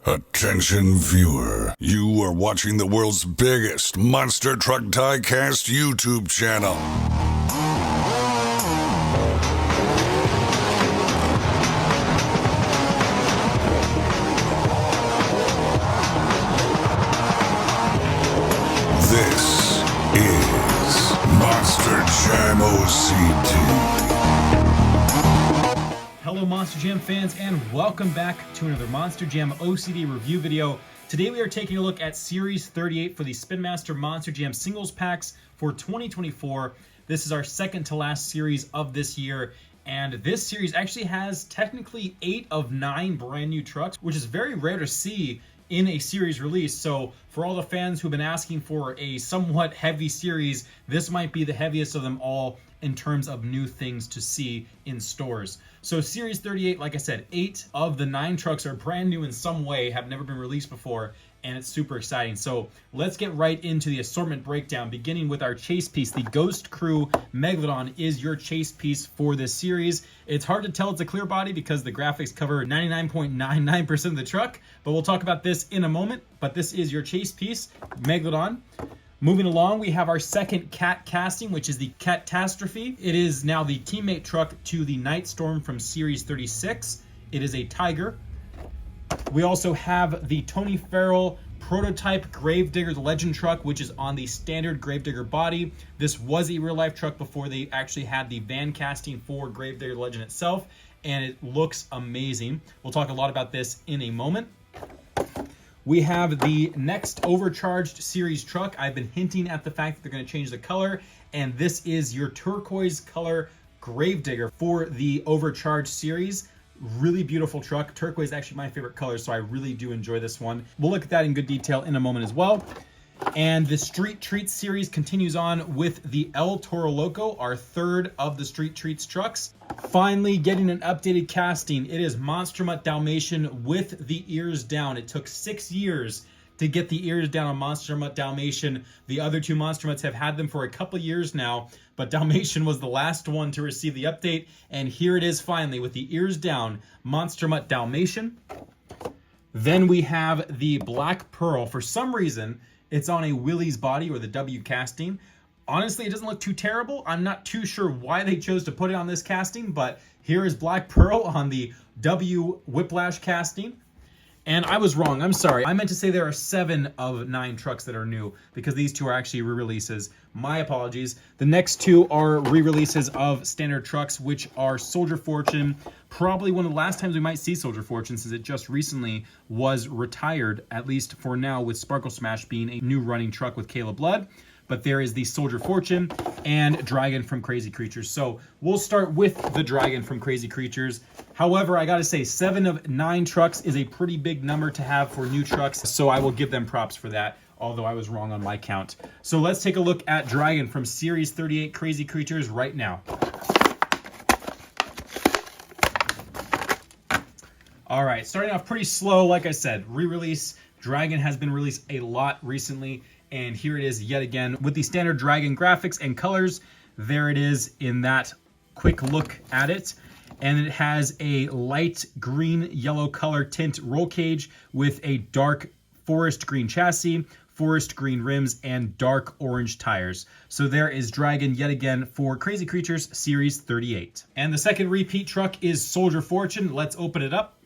Attention viewer, you are watching the world's biggest monster truck diecast YouTube channel. This is Monster Jam OCD. Hello Monster Jam fans, and welcome back to another Monster Jam OCD review video. Today we are taking a look at Series 38 for the Spin Master Monster Jam singles packs for 2024. This is our second to last series of this year, and this series actually has technically 8 of 9 brand new trucks, which is very rare to see in a series release. So for all the fans who've been asking for a somewhat heavy series, this might be the heaviest of them all in terms of new things to see in stores. So Series 38, like I said, 8 of the 9 trucks are brand new in some way, have never been released before, and it's super exciting. So let's get right into the assortment breakdown, beginning with our chase piece. The Ghost Crew Megalodon is your chase piece for this series. It's hard to tell it's a clear body because the graphics cover 99.99% of the truck, but we'll talk about this in a moment. But this is your chase piece, Megalodon. Moving along, we have our second cat casting, which is the Catastrophe. It is now the teammate truck to the Nightstorm from Series 36. It is a Tiger. We also have the Tony Farrell prototype Gravedigger Legend truck, which is on the standard Gravedigger body. This was a real-life truck before they actually had the van casting for Gravedigger Legend itself, and it looks amazing. We'll talk a lot about this in a moment. We have the next Overcharged series truck. I've been hinting at the fact that they're going to change the color, and this is your turquoise color Gravedigger for the Overcharged series. Really beautiful truck. Turquoise is actually my favorite color, so I really do enjoy this one. We'll look at that in good detail in a moment as well. And the Street Treats series continues on with the Toro Loco, our third of the Street Treats trucks. Finally getting an updated casting. It is Monster Mutt Dalmatian with the ears down. It took 6 years to get the ears down on Monster Mutt Dalmatian. The other two Monster Mutts have had them for a couple years now, but Dalmatian was the last one to receive the update, and here it is finally with the ears down, Monster Mutt Dalmatian. Then we have the Black Pearl. For some reason, it's on a Willys body, or the W casting. Honestly, it doesn't look too terrible. I'm not too sure why they chose to put it on this casting, but here is Black Pearl on the W Whiplash casting. And I was wrong, I'm sorry. I meant to say there are 7 of 9 trucks that are new, because these two are actually re-releases. My apologies. The next 2 are re-releases of standard trucks, which are Soldier Fortune. Probably one of the last times we might see Soldier Fortune, since it just recently was retired, at least for now, with Sparkle Smash being a new running truck with Caleb Blood. But there is the Soldier Fortune and Dragon from Crazy Creatures. So we'll start with the Dragon from Crazy Creatures. However, I gotta say, 7 of 9 trucks is a pretty big number to have for new trucks, so I will give them props for that, although I was wrong on my count. So let's take a look at Dragon from Series 38 Crazy Creatures right now. All right, starting off pretty slow, like I said, re-release. Dragon has been released a lot recently, and here it is yet again with the standard Dragon graphics and colors. There it is in that quick look at it. And it has a light green yellow color tint roll cage with a dark forest green chassis, forest green rims, and dark orange tires. So there is Dragon yet again for Crazy Creatures Series 38. And the second repeat truck is Soldier Fortune. Let's open it up.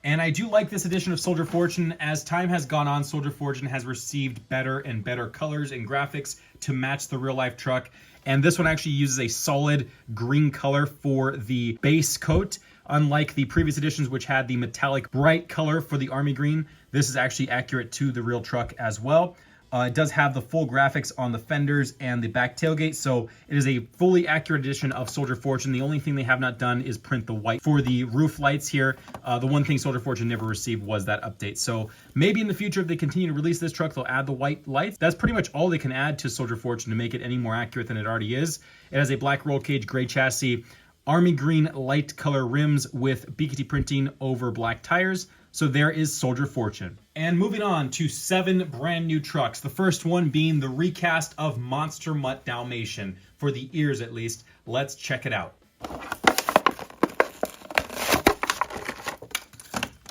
And I do like this edition of Soldier Fortune. As time has gone on, Soldier Fortune has received better and better colors and graphics to match the real-life truck. And this one actually uses a solid green color for the base coat. Unlike the previous editions, which had the metallic bright color for the army green, this is actually accurate to the real truck as well. It does have the full graphics on the fenders and the back tailgate, so it is a fully accurate edition of Soldier Fortune. The only thing they have not done is print the white for the roof lights here. The one thing Soldier Fortune never received was that update. So maybe in the future, if they continue to release this truck, they'll add the white lights. That's pretty much all they can add to Soldier Fortune to make it any more accurate than it already is. It has a black roll cage, gray chassis, army green light color rims with BKT printing over black tires. So there is Soldier Fortune. And moving on to 7 brand new trucks. The first one being the recast of Monster Mutt Dalmatian, for the ears at least. Let's check it out.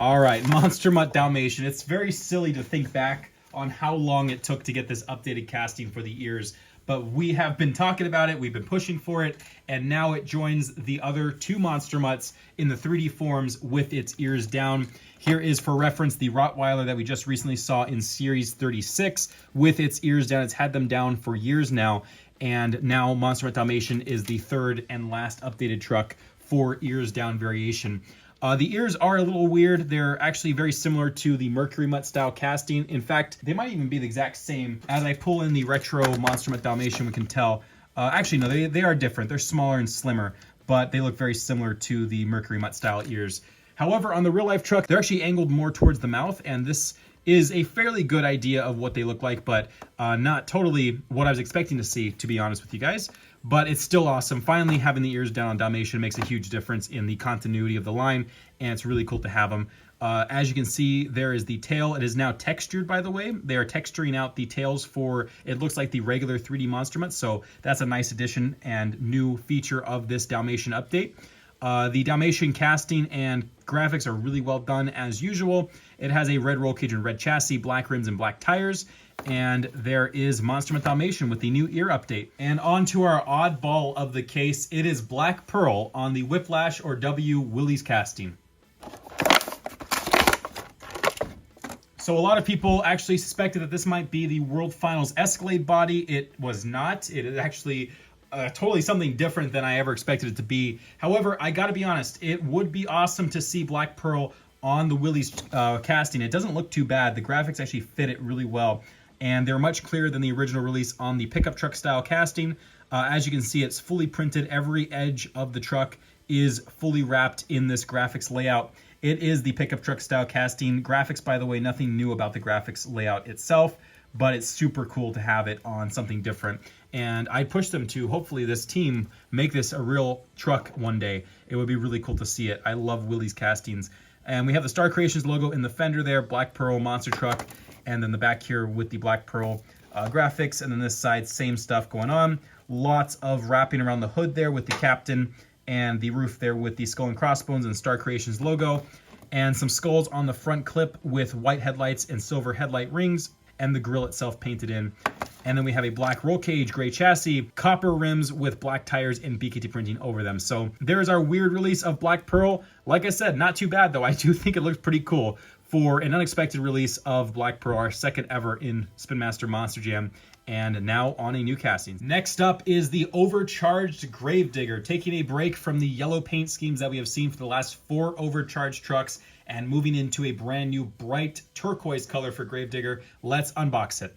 All right, Monster Mutt Dalmatian. It's very silly to think back on how long it took to get this updated casting for the ears, but we have been talking about it, we've been pushing for it, and now it joins the other two Monster Mutts in the 3D forms with its ears down. Here is, for reference, the Rottweiler that we just recently saw in Series 36 with its ears down. It's had them down for years now, and now Monster Mutt Dalmatian is the third and last updated truck for ears down variation. The ears are a little weird. They're actually very similar to the Mercury Mutt style casting. In fact, they might even be the exact same. As I pull in the retro Monster Mutt Dalmatian, we can tell. Actually, no, they are different. They're smaller and slimmer, but they look very similar to the Mercury Mutt style ears. However, on the real life truck, they're actually angled more towards the mouth, and this is a fairly good idea of what they look like, but not totally what I was expecting to see, to be honest with you guys. But it's still awesome. Finally, having the ears down on Dalmatian makes a huge difference in the continuity of the line, and it's really cool to have them. As you can see, there is the tail. It is now textured, by the way. They are texturing out the tails for, it looks like the regular 3D Monster Mutt, so that's a nice addition and new feature of this Dalmatian update. The Dalmatian casting and graphics are really well done as usual. It has a red roll cage and red chassis, black rims and black tires. And there is Monster Mutt Dalmatian with the new ear update. And on to our oddball of the case. It is Black Pearl on the Whiplash or W Willys casting. So a lot of people actually suspected that this might be the World Finals Escalade body. It was not. It is actually totally something different than I ever expected it to be. However, I gotta be honest, it would be awesome to see Black Pearl on the Willys casting. It doesn't look too bad. The graphics actually fit it really well, and they're much clearer than the original release on the pickup truck style casting. As you can see, it's fully printed. Every edge of the truck is fully wrapped in this graphics layout. It is the pickup truck style casting. Graphics, by the way, nothing new about the graphics layout itself, but it's super cool to have it on something different. And I push them to, hopefully this team, make this a real truck one day. It would be really cool to see it. I love Willys castings. And we have the Star Creations logo in the fender there, Black Pearl monster truck, and then the back here with the Black Pearl graphics, and then this side, same stuff going on. Lots of wrapping around the hood there with the captain, and the roof there with the skull and crossbones and Star Creations logo, and some skulls on the front clip with white headlights and silver headlight rings, and the grille itself painted in. And then we have a black roll cage, gray chassis, copper rims with black tires and BKT printing over them. So there's our weird release of Black Pearl. Like I said, not too bad though. I do think it looks pretty cool for an unexpected release of Black Pearl, our second ever in Spin Master Monster Jam, and now on a new casting. Next up is the Overcharged Gravedigger, taking a break from the yellow paint schemes that we have seen for the last 4 Overcharged trucks and moving into a brand new bright turquoise color for Gravedigger. Let's unbox it.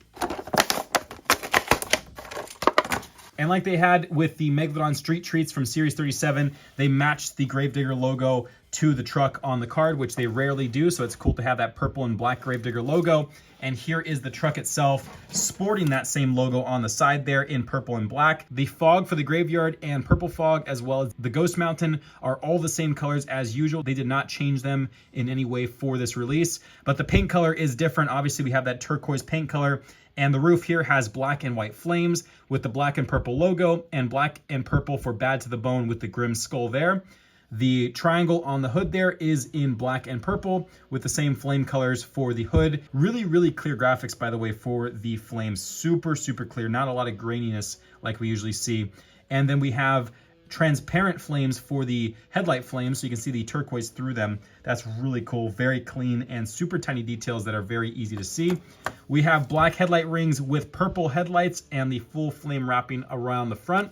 And like they had with the Megalodon Street Treats from Series 37, they matched the Gravedigger logo to the truck on the card, which they rarely do, so it's cool to have that purple and black Gravedigger logo. And here is the truck itself, sporting that same logo on the side there in purple and black. The fog for the graveyard and purple fog, as well as the Ghost Mountain, are all the same colors as usual. They did not change them in any way for this release, but the paint color is different. Obviously, we have that turquoise paint color. And the roof here has black and white flames with the black and purple logo, and black and purple for Bad to the Bone with the grim skull there. The triangle on the hood there is in black and purple with the same flame colors for the hood. Really, really clear graphics, by the way, for the flames. Super, super clear. Not a lot of graininess like we usually see. And then we have transparent flames for the headlight flames, so you can see the turquoise through them. That's really cool, very clean, and super tiny details that are very easy to see. We have black headlight rings with purple headlights and the full flame wrapping around the front.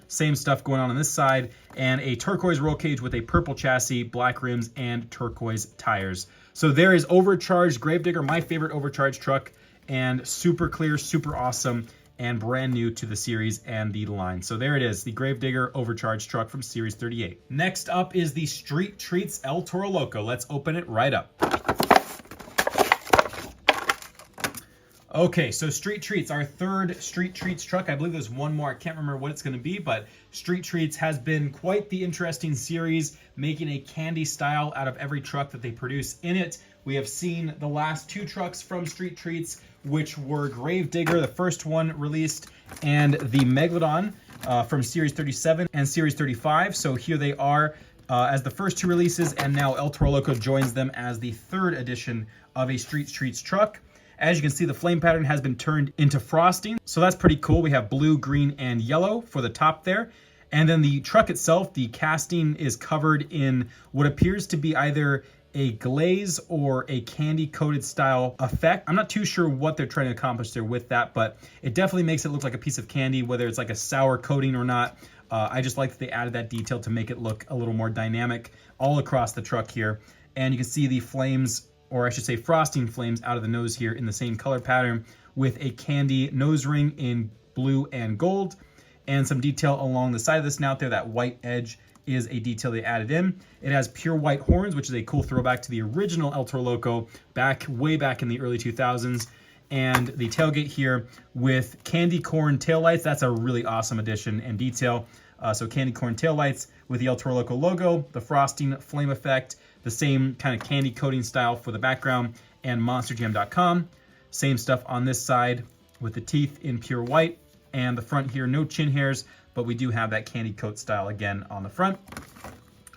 Same stuff going on this side, and a turquoise roll cage with a purple chassis, black rims, and turquoise tires. So there is Overcharged Gravedigger, my favorite Overcharged truck, and super clear, super awesome, and brand new to the series and the line. So there it is, the Gravedigger Overcharged truck from Series 38. Next up is the Street Treats El Toro Loco. Let's open it right up. Okay, so Street Treats, our third Street Treats truck. I believe there's one more. I can't remember what it's going to be, but Street Treats has been quite the interesting series, making a candy style out of every truck that they produce in it. We have seen the last 2 trucks from Street Treats, which were Gravedigger, the first one released, and the Megalodon from Series 37 and Series 35. So here they are, as the first 2 releases, and now El Toro Loco joins them as the 3rd edition of a Street Streets truck. As you can see, the flame pattern has been turned into frosting, so that's pretty cool. We have blue, green, and yellow for the top there. And then the truck itself, the casting is covered in what appears to be either a glaze or a candy-coated style effect. I'm not too sure what they're trying to accomplish there with that, but it definitely makes it look like a piece of candy, whether it's like a sour coating or not. I just like that they added that detail to make it look a little more dynamic all across the truck here. And you can see the flames, or I should say frosting flames, out of the nose here in the same color pattern with a candy nose ring in blue and gold. And some detail along the side of the snout there. That white edge is a detail they added in. It has pure white horns, which is a cool throwback to the original El Toro Loco way back in the early 2000s. And the tailgate here with candy corn taillights. That's a really awesome addition and detail. So candy corn taillights with the El Toro Loco logo, the frosting flame effect, the same kind of candy coating style for the background, and monsterjam.com. Same stuff on this side with the teeth in pure white. And the front here, no chin hairs, but we do have that candy coat style again on the front.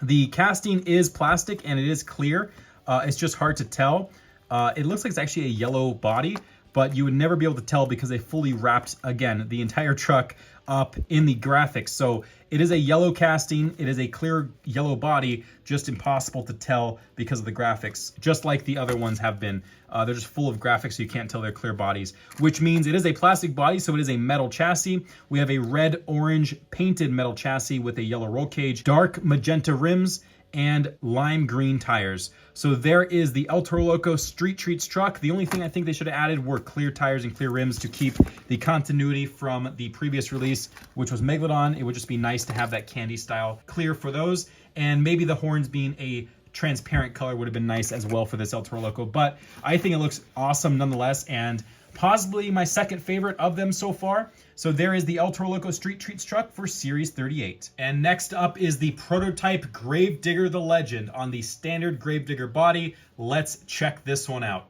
The casting is plastic and it is clear. It's just hard to tell. It looks like it's actually a yellow body, but you would never be able to tell because they fully wrapped, again, the entire truck up in the graphics. So it is a yellow casting. It is a clear yellow body, just impossible to tell because of the graphics, just like the other ones have been. They're just full of graphics, so you can't tell they're clear bodies, which means it is a plastic body, so it is a metal chassis. We have a red-orange painted metal chassis with a yellow roll cage, dark magenta rims, and lime green tires. So there is the El Toro Loco Street Treats truck. The only thing I think they should have added were clear tires and clear rims to keep the continuity from the previous release, which was Megalodon. It would just be nice to have that candy style clear for those. And maybe the horns being a transparent color would have been nice as well for this El Toro Loco. But I think it looks awesome nonetheless, and possibly my second favorite of them so far. So there is the El Toro Loco Street Treats truck for Series 38. And next up is the prototype Gravedigger the Legend on the standard Gravedigger body. Let's check this one out.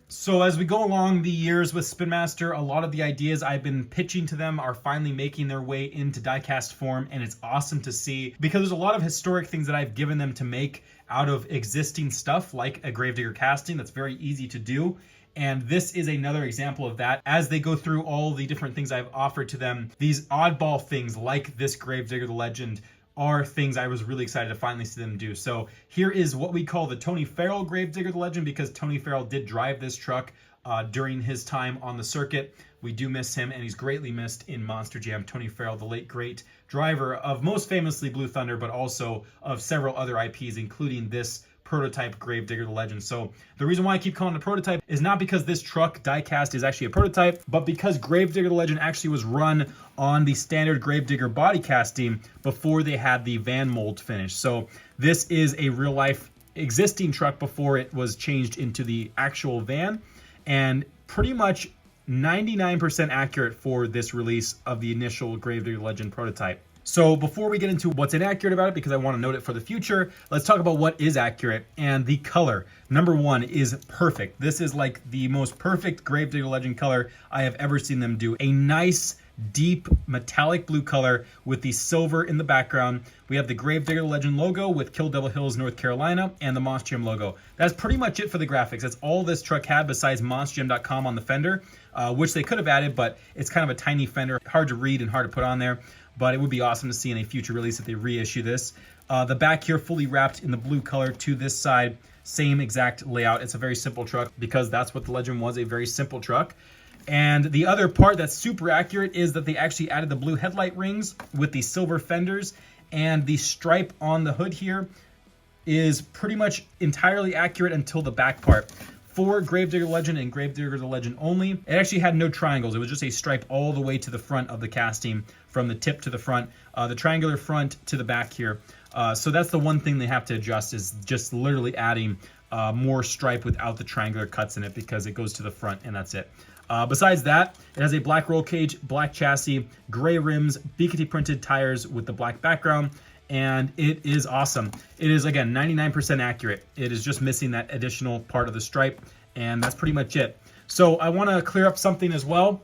So as we go along the years with Spin Master, a lot of the ideas I've been pitching to them are finally making their way into diecast form, and it's awesome to see because there's a lot of historic things that I've given them to make out of existing stuff, like a Gravedigger casting that's very easy to do. And this is another example of that. As they go through all the different things I've offered to them, these oddball things like this Gravedigger the Legend are things I was really excited to finally see them do. So here is what we call the Tony Farrell Gravedigger the Legend, because Tony Farrell did drive this truck during his time on the circuit. We do miss him, and he's greatly missed in Monster Jam. Tony Farrell, the late great driver of most famously Blue Thunder, but also of several other IPs, including this prototype Gravedigger the Legend. So the reason why I keep calling it a prototype is not because this truck diecast is actually a prototype, but because Gravedigger the Legend actually was run on the standard Gravedigger body casting before they had the van mold finish. So this is a real life existing truck before it was changed into the actual van, and pretty much 99% accurate for this release of the initial Gravedigger Legend prototype. So before we get into what's inaccurate about it, because I want to note it for the future, let's talk about what is accurate. And the color, number one, is perfect. This is like the most perfect Gravedigger Legend color I have ever seen them do. A nice, deep, metallic blue color with the silver in the background. We have the Gravedigger Legend logo with Kill Devil Hills, North Carolina, and the Monster Jam logo. That's pretty much it for the graphics. That's all this truck had besides monsterjam.com on the fender, which they could have added, but it's kind of a tiny fender, hard to read and hard to put on there. But it would be awesome to see in a future release if they reissue this. The back here fully wrapped in the blue color to this side, same exact layout. It's a very simple truck because that's what the Legend was, a very simple truck. And the other part that's super accurate is that they actually added the blue headlight rings with the silver fenders, and the stripe on the hood here is pretty much entirely accurate until the back part. For Gravedigger Legend and Gravedigger the Legend only, it actually had no triangles. It was just a stripe all the way to the front of the casting, from the tip to the front, the triangular front to the back here. So that's the one thing they have to adjust, is just literally adding more stripe without the triangular cuts in it, because it goes to the front and that's it. Besides that, it has a black roll cage, black chassis, gray rims, BKT printed tires with the black background, and it is awesome. It is, again, 99% accurate. It is just missing that additional part of the stripe, and that's pretty much it. So I want to clear up something as well.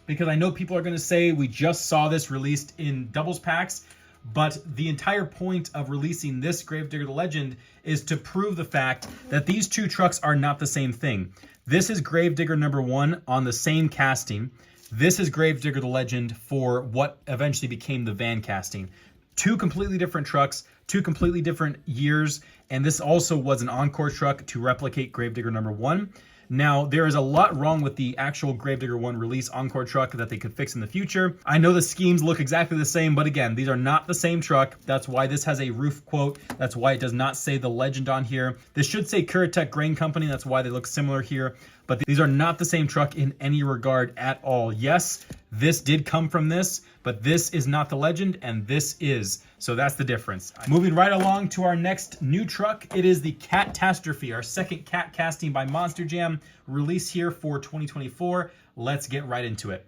because I know people are going to say we just saw this released in doubles packs, but the entire point of releasing this Gravedigger the Legend is to prove the fact that these two trucks are not the same thing. This is Gravedigger number 1 on the same casting. This is Gravedigger the Legend for what eventually became the van casting. Two completely different trucks, two completely different years, and this also was an encore truck to replicate Gravedigger number 1. Now, there is a lot wrong with the actual Gravedigger 1 release encore truck that they could fix in the future. I know the schemes look exactly the same, but again, these are not the same truck. That's why this has a roof quote. That's why it does not say the Legend on here. This should say Kuratech Grain Company. That's why they look similar here. But these are not the same truck in any regard at all. Yes, this did come from this, but this is not the Legend, and this is. So that's the difference. Moving right along to our next new truck, it is the Catastrophe, our second cat casting by Monster Jam, release here for 2024. Let's get right into it.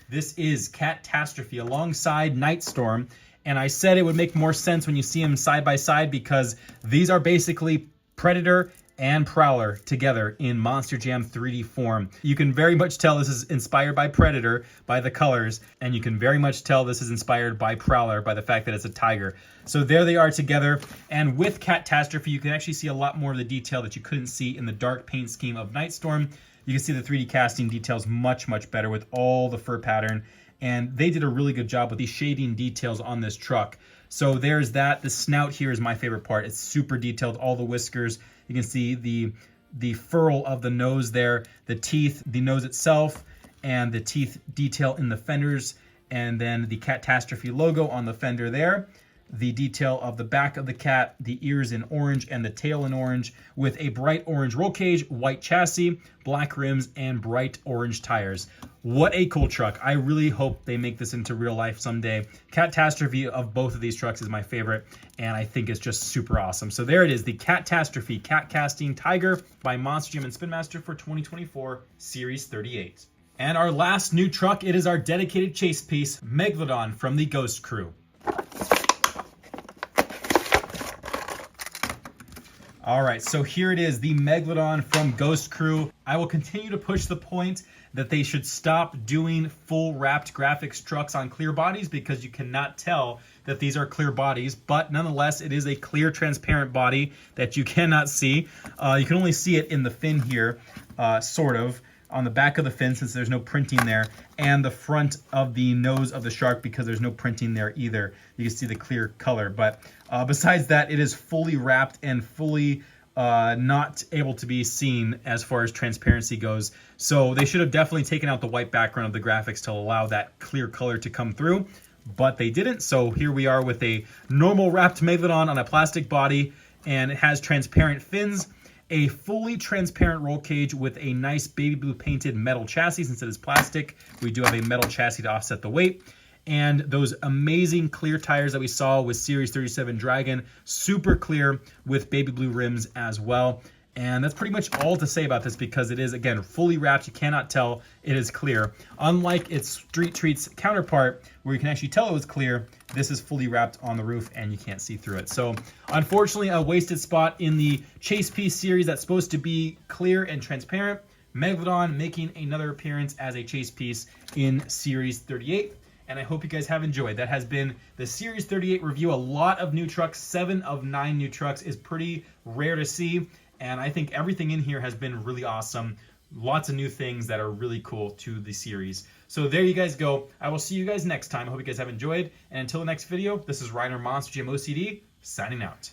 This is Catastrophe alongside Nightstorm, and I said it would make more sense when you see them side by side because these are basically Predator and Prowler together in Monster Jam 3D form. You can very much tell this is inspired by Predator by the colors, and you can very much tell this is inspired by Prowler by the fact that it's a tiger. So there they are together, and with Catastrophe you can actually see a lot more of the detail that you couldn't see in the dark paint scheme of Nightstorm. You can see the 3D casting details much better with all the fur pattern, and they did a really good job with these shading details on this truck. So there's that. The snout here is my favorite part. It's super detailed, all the whiskers. You can see the furl of the nose there, the teeth, the nose itself, and the teeth detail in the fenders, and then the Catastrophe logo on the fender there. The detail of the back of the cat, the ears in orange and the tail in orange, with a bright orange roll cage, white chassis, black rims, and bright orange tires. What a cool truck. I really hope they make this into real life someday. Catastrophe of both of these trucks is my favorite, and I think it's just super awesome. So there it is, the Catastrophe Cat Casting Tiger by Monster Jam and Spin Master for 2024 Series 38. And our last new truck, it is our dedicated chase piece, Megalodon from the Ghost Crew. All right, so here it is, the Megalodon from Ghost Crew. I will continue to push the point that they should stop doing full wrapped graphics trucks on clear bodies because you cannot tell that these are clear bodies, but nonetheless, it is a clear, transparent body that you cannot see. You can only see it in the fin here, sort of, on the back of the fin since there's no printing there, and the front of the nose of the shark because there's no printing there either. You can see the clear color, but besides that, it is fully wrapped and fully not able to be seen as far as transparency goes. So they should have definitely taken out the white background of the graphics to allow that clear color to come through, but they didn't. So here we are with a normal wrapped Megalodon on a plastic body, and it has transparent fins, a fully transparent roll cage with a nice baby blue painted metal chassis. Since it is plastic, we do have a metal chassis to offset the weight. And those amazing clear tires that we saw with Series 37 Dragon, super clear with baby blue rims as well. And that's pretty much all to say about this because it is, again, fully wrapped. You cannot tell it is clear. Unlike its Street Treats counterpart, where you can actually tell it was clear, this is fully wrapped on the roof and you can't see through it. So, unfortunately, a wasted spot in the Chase Piece series that's supposed to be clear and transparent. Megalodon making another appearance as a Chase Piece in Series 38. And I hope you guys have enjoyed. That has been the Series 38 review. A lot of new trucks, 7 of 9 new trucks is pretty rare to see. And I think everything in here has been really awesome. Lots of new things that are really cool to the series. So there you guys go. I will see you guys next time. I hope you guys have enjoyed. And until the next video, this is Reiner Monster Jam OCD, signing out.